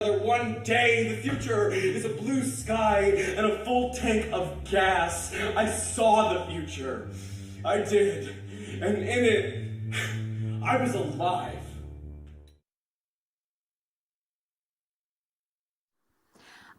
One day the future is a blue sky and a full tank of gas. I saw the future. I did. And in it, I was alive.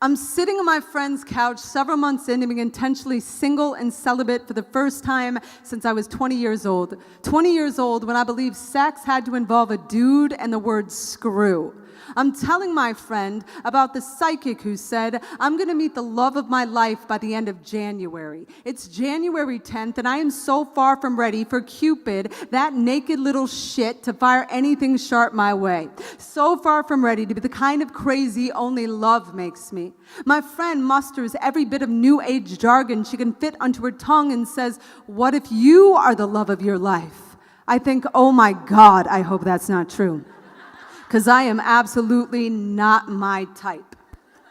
I'm sitting on my friend's couch several months into being intentionally single and celibate for the first time since I was 20 years old. 20 years old when I believed sex had to involve a dude and the word screw. I'm telling my friend about the psychic who said, I'm going to meet the love of my life by the end of January. It's January 10th, and I am so far from ready for Cupid, that naked little shit, to fire anything sharp my way. So far from ready to be the kind of crazy only love makes me. My friend musters every bit of new age jargon she can fit onto her tongue and says, what if you are the love of your life? I think, oh my God, I hope that's not true. Because I am absolutely not my type.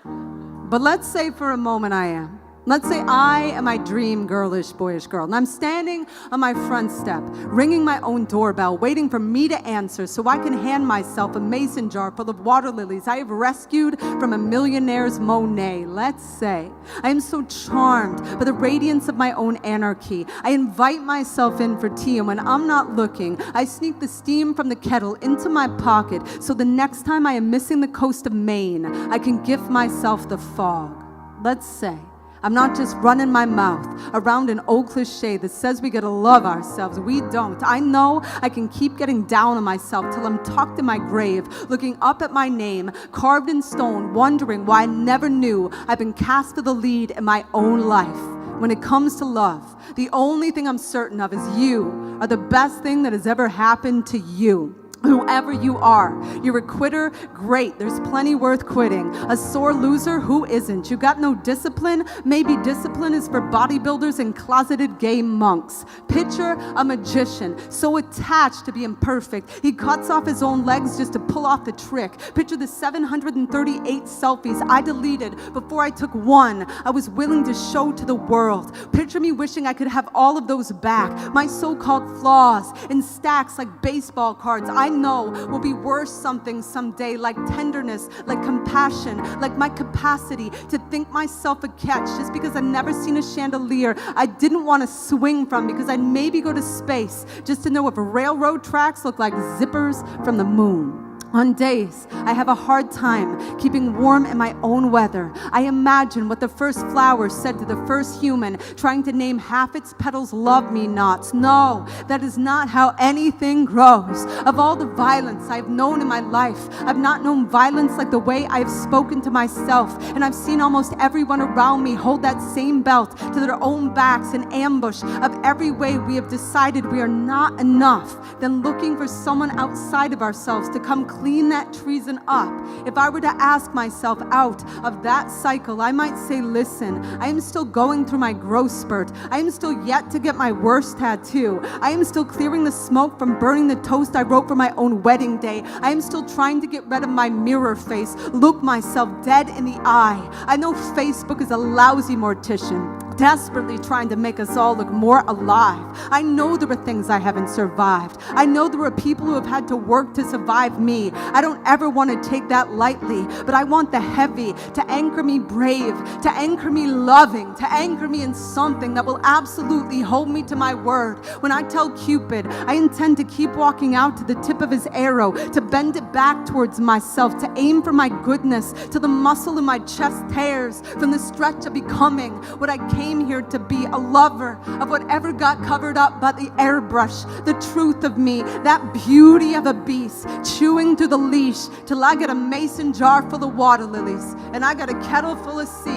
But let's say for a moment I am. Let's say I am my dream girlish, boyish girl, and I'm standing on my front step, ringing my own doorbell, waiting for me to answer so I can hand myself a mason jar full of water lilies I have rescued from a millionaire's Monet. Let's say I am so charmed by the radiance of my own anarchy. I invite myself in for tea, and when I'm not looking, I sneak the steam from the kettle into my pocket so the next time I am missing the coast of Maine, I can gift myself the fog. Let's say I'm not just running my mouth around an old cliche that says we gotta love ourselves. We don't. I know I can keep getting down on myself till I'm tucked in my grave, looking up at my name, carved in stone, wondering why I never knew I've been cast to the lead in my own life. When it comes to love, the only thing I'm certain of is you are the best thing that has ever happened to you. Whoever you are, you're a quitter, great, there's plenty worth quitting. A sore loser, who isn't? You got no discipline? Maybe discipline is for bodybuilders and closeted gay monks. Picture a magician, so attached to being perfect, he cuts off his own legs just to pull off the trick. Picture the 738 selfies I deleted before I took one I was willing to show to the world. Picture me wishing I could have all of those back, my so-called flaws in stacks like baseball cards I know will be worth something someday, like tenderness, like compassion, like my capacity to think myself a catch just because I'd never seen a chandelier I didn't want to swing from because I'd maybe go to space just to know if railroad tracks look like zippers from the moon. On days I have a hard time keeping warm in my own weather, I imagine what the first flower said to the first human trying to name half its petals love me nots. No, that is not how anything grows. Of all the violence I've known in my life, I've not known violence like the way I've spoken to myself, and I've seen almost everyone around me hold that same belt to their own backs in ambush of every way we have decided we are not enough, then looking for someone outside of ourselves to come clean that treason up. If I were to ask myself out of that cycle, I might say, listen, I am still going through my growth spurt. I am still yet to get my worst tattoo. I am still clearing the smoke from burning the toast I wrote for my own wedding day. I am still trying to get rid of my mirror face, look myself dead in the eye. I know Facebook is a lousy mortician, desperately trying to make us all look more alive. I know there are things I haven't survived. I know there are people who have had to work to survive me. I don't ever want to take that lightly, but I want the heavy to anchor me brave, to anchor me loving, to anchor me in something that will absolutely hold me to my word. When I tell Cupid I intend to keep walking out to the tip of his arrow, to bend it back towards myself, to aim for my goodness, till the muscle in my chest tears from the stretch of becoming what I came here to be, a lover of whatever got covered up by the airbrush, the truth of me, that beauty of a beast, chewing through the leash till I get a mason jar full of water lilies and I got a kettle full of sea.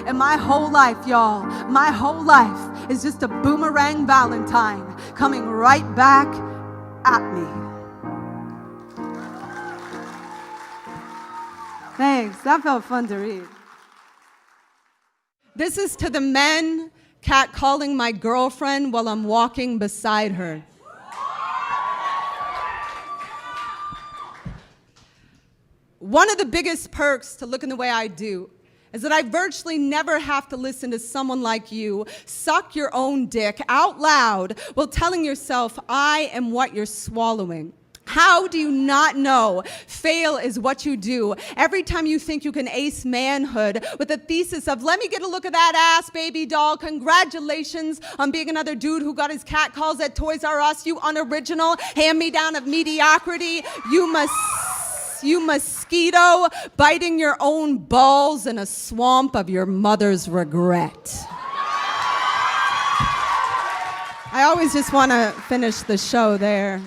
And my whole life, y'all, my whole life is just a boomerang valentine coming right back at me. Thanks, that felt fun to read. This is to the men catcalling my girlfriend while I'm walking beside her. One of the biggest perks to looking the way I do is that I virtually never have to listen to someone like you suck your own dick out loud while telling yourself I am what you're swallowing. How do you not know? Fail is what you do. Every time you think you can ace manhood with a thesis of, let me get a look at that ass, baby doll. Congratulations on being another dude who got his catcalls at Toys R Us, you unoriginal hand-me-down of mediocrity. You mosquito biting your own balls in a swamp of your mother's regret. I always just want to finish the show there.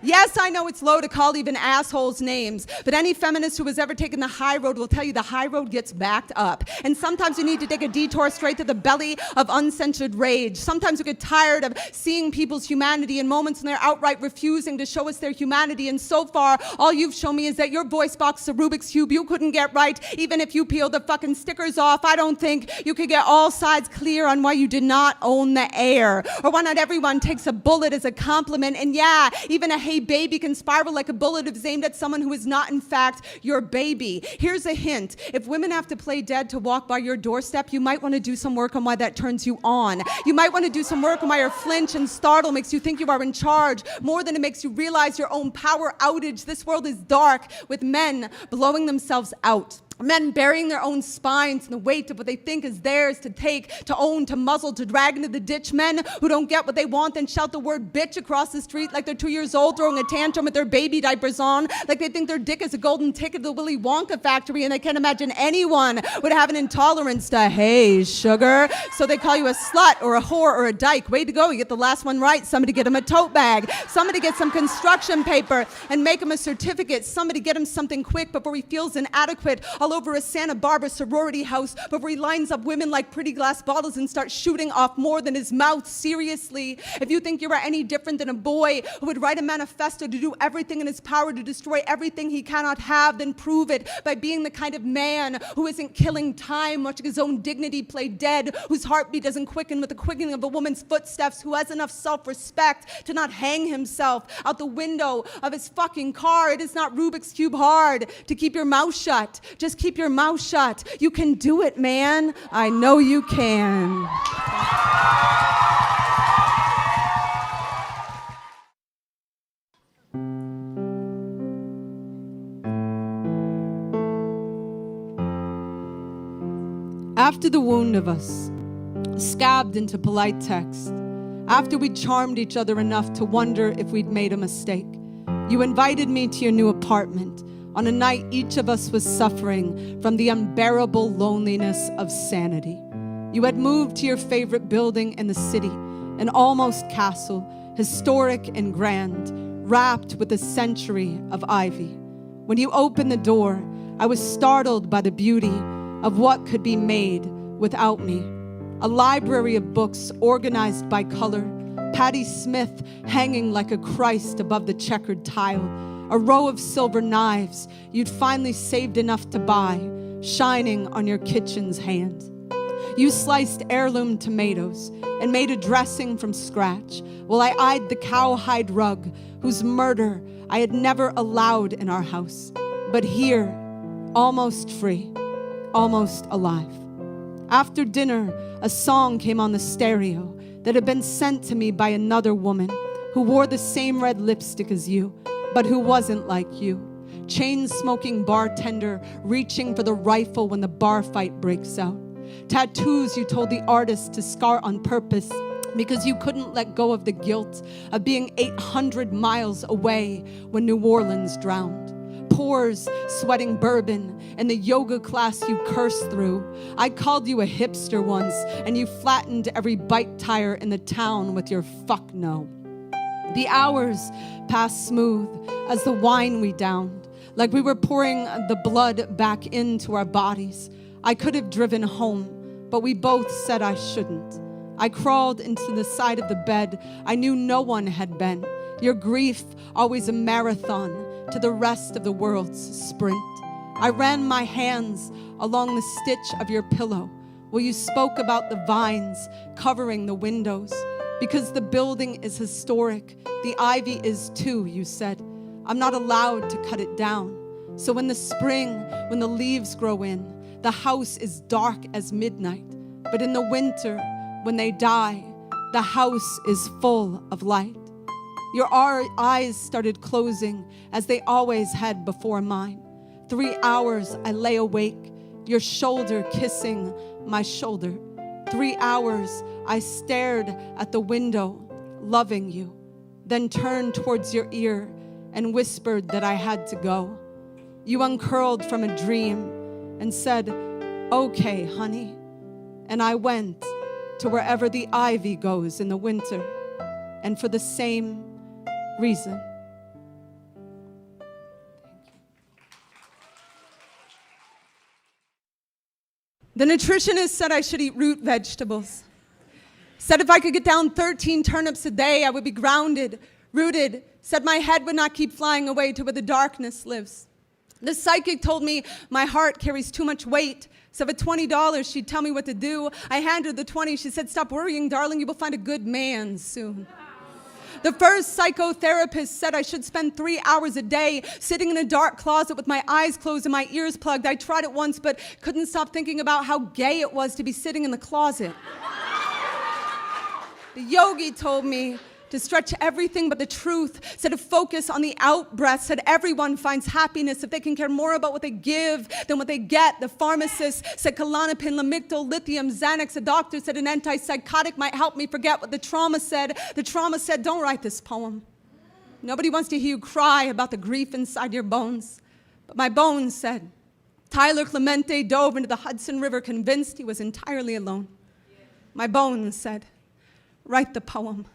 Yes, I know it's low to call even assholes names, but any feminist who has ever taken the high road will tell you the high road gets backed up. And sometimes you need to take a detour straight to the belly of uncensored rage. Sometimes you get tired of seeing people's humanity in moments when they're outright refusing to show us their humanity. And so far, all you've shown me is that your voice box is a Rubik's Cube you couldn't get right, even if you peeled the fucking stickers off. I don't think you could get all sides clear on why you did not own the air, or why not everyone takes a bullet as a compliment. And yeah, even a hey baby can spiral like a bullet if it's aimed at someone who is not in fact your baby. Here's a hint. If women have to play dead to walk by your doorstep, you might want to do some work on why that turns you on. You might want to do some work on why your flinch and startle makes you think you are in charge more than it makes you realize your own power outage. This world is dark with men blowing themselves out. Men burying their own spines in the weight of what they think is theirs to take, to own, to muzzle, to drag into the ditch. Men who don't get what they want and shout the word bitch across the street like they're 2 years old, throwing a tantrum with their baby diapers on, like they think their dick is a golden ticket to the Willy Wonka factory and they can't imagine anyone would have an intolerance to, hey, sugar. So they call you a slut or a whore or a dyke. Way to go, you get the last one right. Somebody get him a tote bag. Somebody get some construction paper and make him a certificate. Somebody get him something quick before he feels inadequate all over a Santa Barbara sorority house, before he lines up women like pretty glass bottles and starts shooting off more than his mouth. Seriously, if you think you are any different than a boy who would write a manifesto to do everything in his power to destroy everything he cannot have, then prove it by being the kind of man who isn't killing time, watching his own dignity play dead, whose heartbeat doesn't quicken with the quickening of a woman's footsteps, who has enough self-respect to not hang himself out the window of his fucking car. It is not Rubik's Cube hard to keep your mouth shut. Just keep your mouth shut. You can do it, man. I know you can. After the wound of us, scabbed into polite text, after we charmed each other enough to wonder if we'd made a mistake, you invited me to your new apartment on a night each of us was suffering from the unbearable loneliness of sanity. You had moved to your favorite building in the city, an almost castle, historic and grand, wrapped with a century of ivy. When you opened the door, I was startled by the beauty of what could be made without me. A library of books organized by color, Patti Smith hanging like a Christ above the checkered tile, a row of silver knives you'd finally saved enough to buy, shining on your kitchen's hand. You sliced heirloom tomatoes and made a dressing from scratch, while I eyed the cowhide rug whose murder I had never allowed in our house. But here, almost free, almost alive. After dinner, a song came on the stereo that had been sent to me by another woman who wore the same red lipstick as you, but who wasn't like you. Chain-smoking bartender reaching for the rifle when the bar fight breaks out. Tattoos you told the artist to scar on purpose because you couldn't let go of the guilt of being 800 miles away when New Orleans drowned. Pores sweating bourbon in the yoga class you cursed through. I called you a hipster once, and you flattened every bike tire in the town with your fuck no. The hours passed smooth as the wine we downed, like we were pouring the blood back into our bodies. I could have driven home, but we both said I shouldn't. I crawled into the side of the bed I knew no one had been. Your grief, always a marathon to the rest of the world's sprint. I ran my hands along the stitch of your pillow while you spoke about the vines covering the windows. Because the building is historic, the ivy is too, you said. I'm not allowed to cut it down. So in the spring, when the leaves grow in, the house is dark as midnight. But in the winter, when they die, the house is full of light. Your eyes started closing as they always had before mine. 3 hours I lay awake, your shoulder kissing my shoulder. 3 hours I stared at the window, loving you, then turned towards your ear and whispered that I had to go. You uncurled from a dream and said, "Okay, honey." And I went to wherever the ivy goes in the winter, and for the same reason. The nutritionist said I should eat root vegetables. Said if I could get down 13 turnips a day, I would be grounded, rooted. Said my head would not keep flying away to where the darkness lives. The psychic told me my heart carries too much weight. So for $20, she'd tell me what to do. I handed her the 20. She said, "Stop worrying, darling. You will find a good man soon." The first psychotherapist said I should spend 3 hours a day sitting in a dark closet with my eyes closed and my ears plugged. I tried it once, but couldn't stop thinking about how gay it was to be sitting in the closet. The yogi told me to stretch everything but the truth, said to focus on the out-breath, said everyone finds happiness if they can care more about what they give than what they get. The pharmacist said Klonopin, Lamictal, lithium, Xanax. A doctor said an antipsychotic might help me forget what the trauma said. The trauma said, "Don't write this poem. Nobody wants to hear you cry about the grief inside your bones." But my bones said, Tyler Clemente dove into the Hudson River convinced he was entirely alone. My bones said, "Write the poem.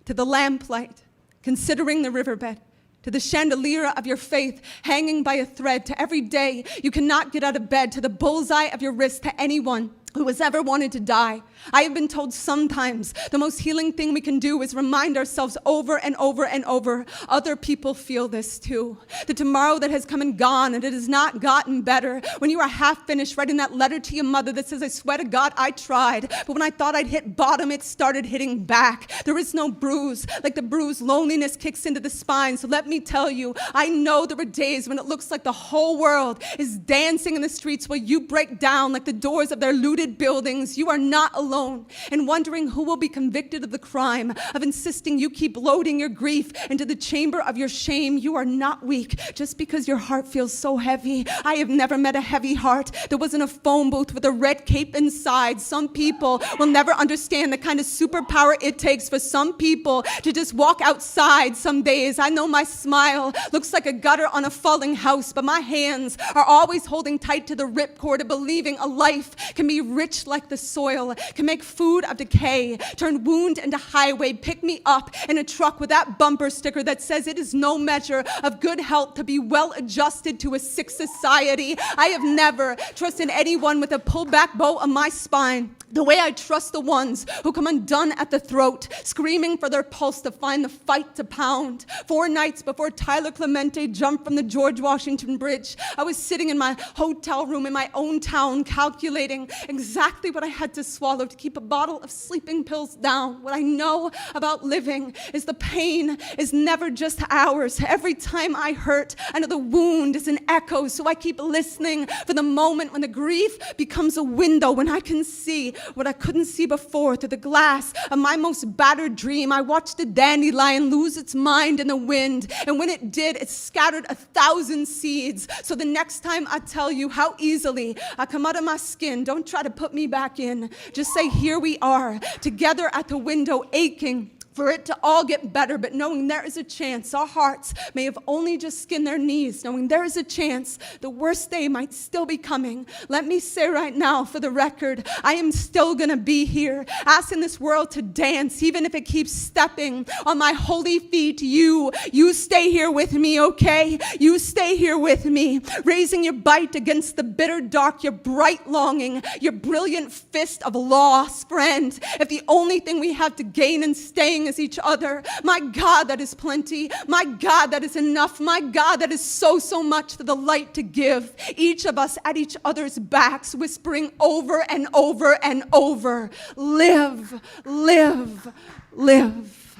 To the lamplight, considering the riverbed, to the chandelier of your faith hanging by a thread, to every day you cannot get out of bed, to the bullseye of your wrist, to anyone who has ever wanted to die. I have been told sometimes the most healing thing we can do is remind ourselves over and over and over, other people feel this too. The tomorrow that has come and gone and it has not gotten better. When you are half finished writing that letter to your mother that says, "I swear to God, I tried, but when I thought I'd hit bottom, it started hitting back." There is no bruise. Like the bruise, loneliness kicks into the spine. So let me tell you, I know there were days when it looks like the whole world is dancing in the streets while you break down like the doors of their looted buildings. You are not alone in wondering who will be convicted of the crime of insisting you keep loading your grief into the chamber of your shame. You are not weak just because your heart feels so heavy. I have never met a heavy heart that wasn't a phone booth with a red cape inside. Some people will never understand the kind of superpower it takes for some people to just walk outside some days. I know my smile looks like a gutter on a falling house, but my hands are always holding tight to the ripcord of believing a life can be rich like the soil, can make food of decay, turn wound into highway, pick me up in a truck with that bumper sticker that says it is no measure of good health to be well adjusted to a sick society. I have never trusted anyone with a pullback bow on my spine the way I trust the ones who come undone at the throat, screaming for their pulse to find the fight to pound. 4 nights before Tyler Clemente jumped from the George Washington Bridge, I was sitting in my hotel room in my own town, calculating exactly what I had to swallow to keep a bottle of sleeping pills down. What I know about living is the pain is never just ours. Every time I hurt, I know the wound is an echo, so I keep listening for the moment when the grief becomes a window, when I can see what I couldn't see before through the glass of my most battered dream. I watched the dandelion lose its mind in the wind, and when it did, it scattered 1,000 seeds. So the next time I tell you how easily I come out of my skin, don't try to put me back in. Just say, here we are, together at the window, aching for it to all get better, but knowing there is a chance our hearts may have only just skinned their knees, knowing there is a chance the worst day might still be coming. Let me say right now, for the record, I am still gonna be here, asking this world to dance, even if it keeps stepping on my holy feet. You stay here with me, okay? You stay here with me, raising your bite against the bitter dark, your bright longing, your brilliant fist of loss, friend. If the only thing we have to gain in staying is each other, my God, that is plenty. My God, that is enough. My God, that is so much for the light to give. Each of us at each other's backs, whispering over and over and over, live, live, live.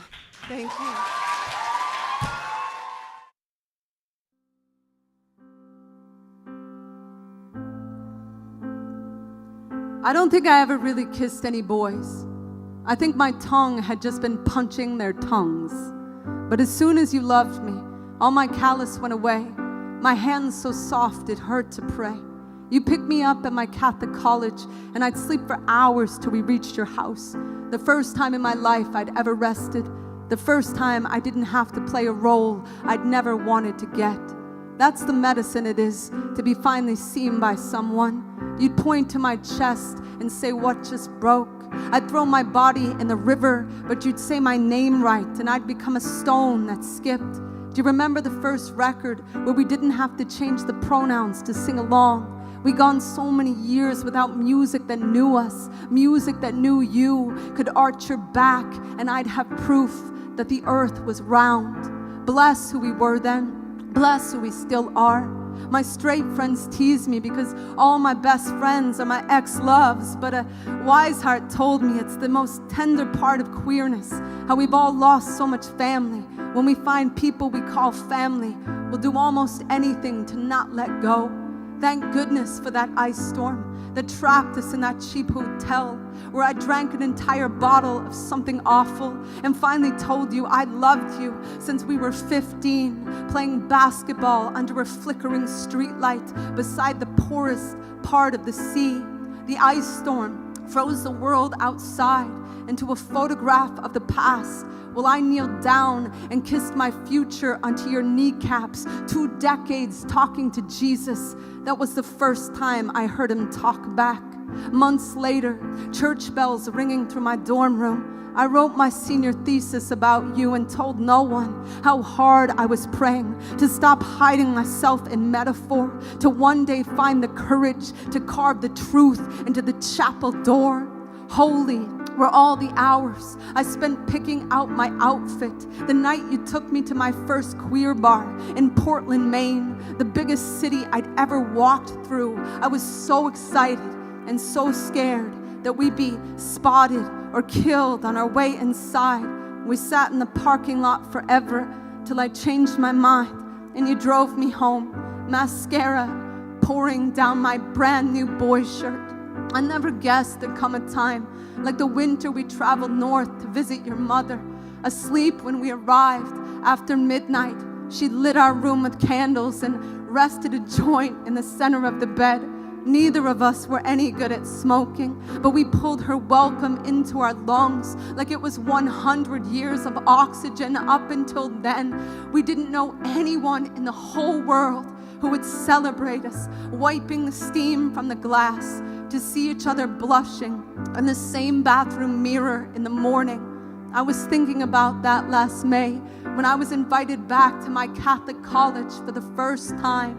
Thank you. I don't think I ever really kissed any boys. I think my tongue had just been punching their tongues. But as soon as you loved me, all my callous went away. My hands so soft it hurt to pray. You picked me up at my Catholic college, and I'd sleep for hours till we reached your house. The first time in my life I'd ever rested. The first time I didn't have to play a role I'd never wanted to get. That's the medicine it is to be finally seen by someone. You'd point to my chest and say, "What just broke?" I'd throw my body in the river, but you'd say my name right, and I'd become a stone that skipped. Do you remember the first record where we didn't have to change the pronouns to sing along? We gone so many years without music that knew us, music that knew you, could arch your back, and I'd have proof that the earth was round. Bless who we were then, bless who we still are. My straight friends tease me because all my best friends are my ex-loves, but a wise heart told me it's the most tender part of queerness, how we've all lost so much family. When we find people we call family, we'll do almost anything to not let go. Thank goodness for that ice storm that trapped us in that cheap hotel where I drank an entire bottle of something awful and finally told you I loved you since we were 15, playing basketball under a flickering streetlight beside the poorest part of the sea. The ice storm froze the world outside into a photograph of the past. Well, I kneeled down and kissed my future onto your kneecaps. 2 decades talking to Jesus. That was the first time I heard him talk back. Months later, church bells ringing through my dorm room. I wrote my senior thesis about you and told no one how hard I was praying to stop hiding myself in metaphor, to one day find the courage to carve the truth into the chapel door. Holy were all the hours I spent picking out my outfit. The night you took me to my first queer bar in Portland, Maine, the biggest city I'd ever walked through. I was so excited and so scared that we'd be spotted or killed on our way inside. We sat in the parking lot forever till I changed my mind and you drove me home, mascara pouring down my brand new boy shirt. I never guessed there'd come a time like the winter we traveled north to visit your mother. Asleep when we arrived after midnight, she lit our room with candles and rested a joint in the center of the bed. Neither of us were any good at smoking, but we pulled her welcome into our lungs like it was 100 years of oxygen. Up until then, we didn't know anyone in the whole world who would celebrate us, wiping the steam from the glass to see each other blushing in the same bathroom mirror in the morning. I was thinking about that last May when I was invited back to my Catholic college for the first time.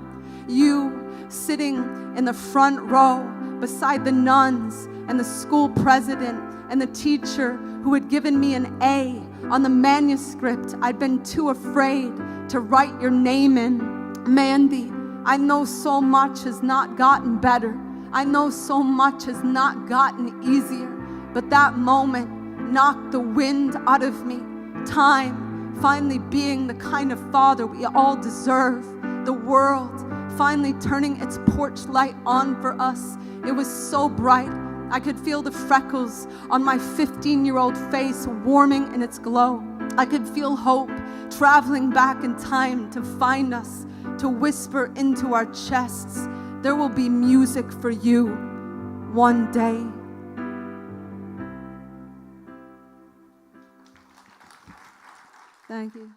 You sitting in the front row beside the nuns and the school president and the teacher who had given me an A on the manuscript I'd been too afraid to write your name in. Mandy, I know so much has not gotten better. I know so much has not gotten easier, but that moment knocked the wind out of me. Time finally being the kind of father we all deserve. The world finally turning its porch light on for us. It was so bright, I could feel the freckles on my 15-year-old face warming in its glow. I could feel hope traveling back in time to find us, to whisper into our chests, there will be music for you one day. Thank you.